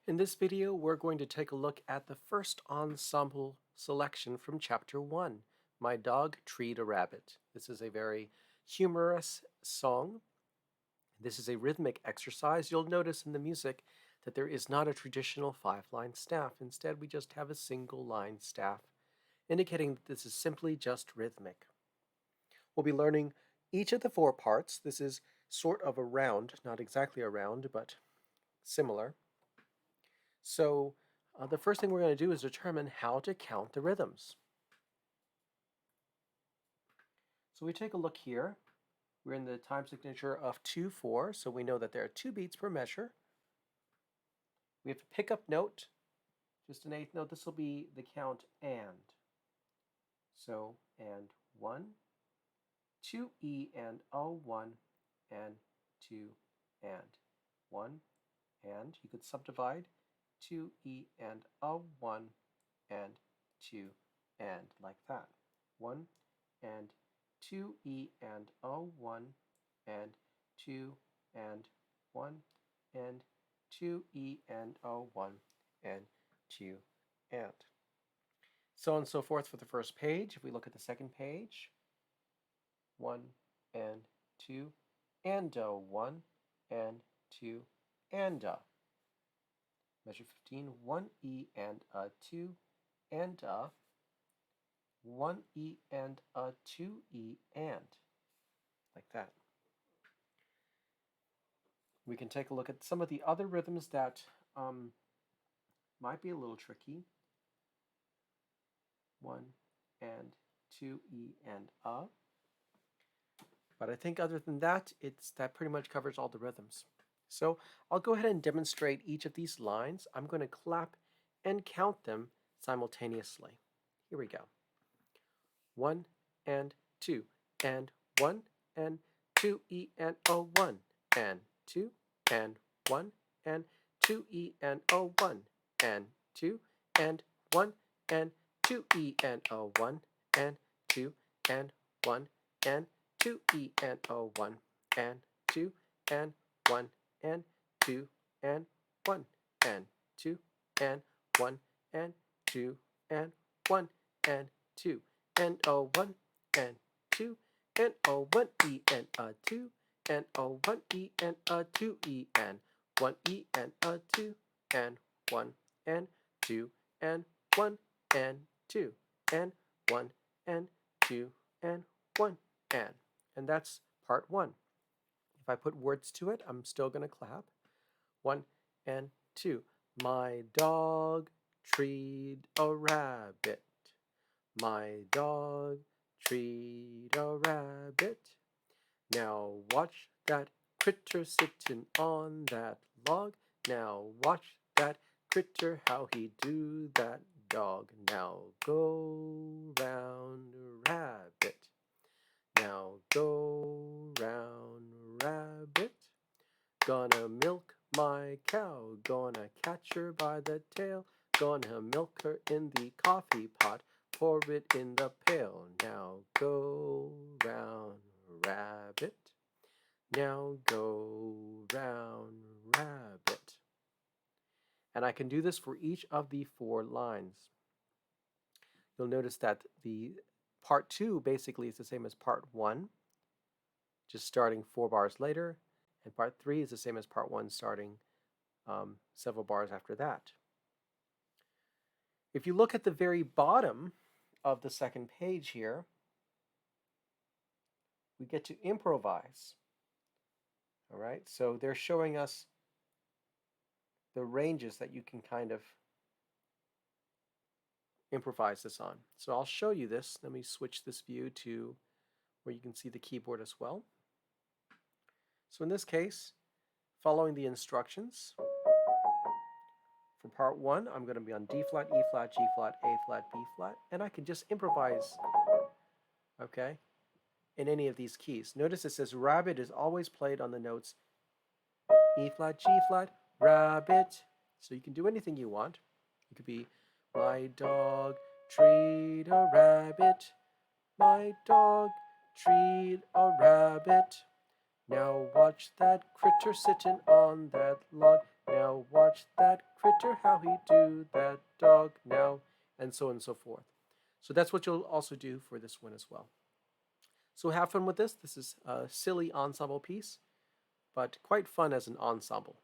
In this video, we're going to take a look at the first ensemble selection from Chapter 1, My Dog Treed a Rabbit. This is a very humorous song. This is a rhythmic exercise. You'll notice in the music that there is not a traditional 5-line staff. Instead, we just have a single line staff, indicating that this is simply just rhythmic. We'll be learning each of the 4 parts. This is sort of a round, not exactly a round, but similar. So the first thing we're going to do is determine how to count the rhythms. So we take a look here. We're in the time signature of 2/4, so we know that there are 2 beats per measure. We have a pickup note, just an 8th note. This will be the count and. So, and 1, 2 E and O, 1 and 2 and 1, and you could subdivide 2 E and O, 1 and 2 and, like that. 1 and 2 E and O, 1 and 2 and 1 and 2 E and O, 1 and 2 and. So on and so forth for the first page. If we look at the second page, 1 and 2 and a 1 and 2 and a. Measure 15, 1 E and a 2 and a 1 E and a 2 E and, like that. We can take a look at some of the other rhythms that might be a little tricky. 1 and 2 E and a. But I think other than that, that pretty much covers all the rhythms. So I'll go ahead and demonstrate each of these lines. I'm going to clap and count them simultaneously. Here we go. 1 and 2 and 1 and 2 E and O, 1 and 2 and 1 and 2 E and O, 1 and 2 and 1 and 2 E and O, 1 and 2 and 1 and 2 E and O, 1 and 2 and 1 and 2 and 1 and 2 and 1 and 2 and 1 and 2 and O, 1 and 2 and O, 1 E and a 2 and O, 1 E and a 2 E and 1 E and a 2 and 1 and 2 and 1 and 2 and 1 and 2 and 1 and that's part 1. If I put words to it, I'm still going to clap. 1 and 2. My dog treed a rabbit. My dog treed a rabbit. Now watch that critter sittin' on that log. Now watch that critter how he do that dog. Now go round, rabbit. Now go round, rabbit. Gonna milk my cow, gonna catch her by the tail, gonna milk her in the coffee pot, pour it in the pail. Now go round, rabbit. Now go round, rabbit. And I can do this for each of the 4 lines. You'll notice that the part 2 basically is the same as part 1, just starting 4 bars later, and part 3 is the same as part 1, starting several bars after that. If you look at the very bottom of the second page here, we get to improvise. All right, so they're showing us the ranges that you can kind of improvise this on. So I'll show you this. Let me switch this view to where you can see the keyboard as well. So in this case, following the instructions, for part 1, I'm going to be on D flat, E flat, G flat, A flat, B flat, and I can just improvise, okay, in any of these keys. Notice it says rabbit is always played on the notes E flat, G flat, rabbit. So you can do anything you want. It could be my dog treed a rabbit. My dog treed a rabbit. Now watch that critter sittin' on that log. Now watch that matter how he do that dog now, and so on and so forth. So that's what you'll also do for this one as well. So have fun with this. This is a silly ensemble piece, but quite fun as an ensemble.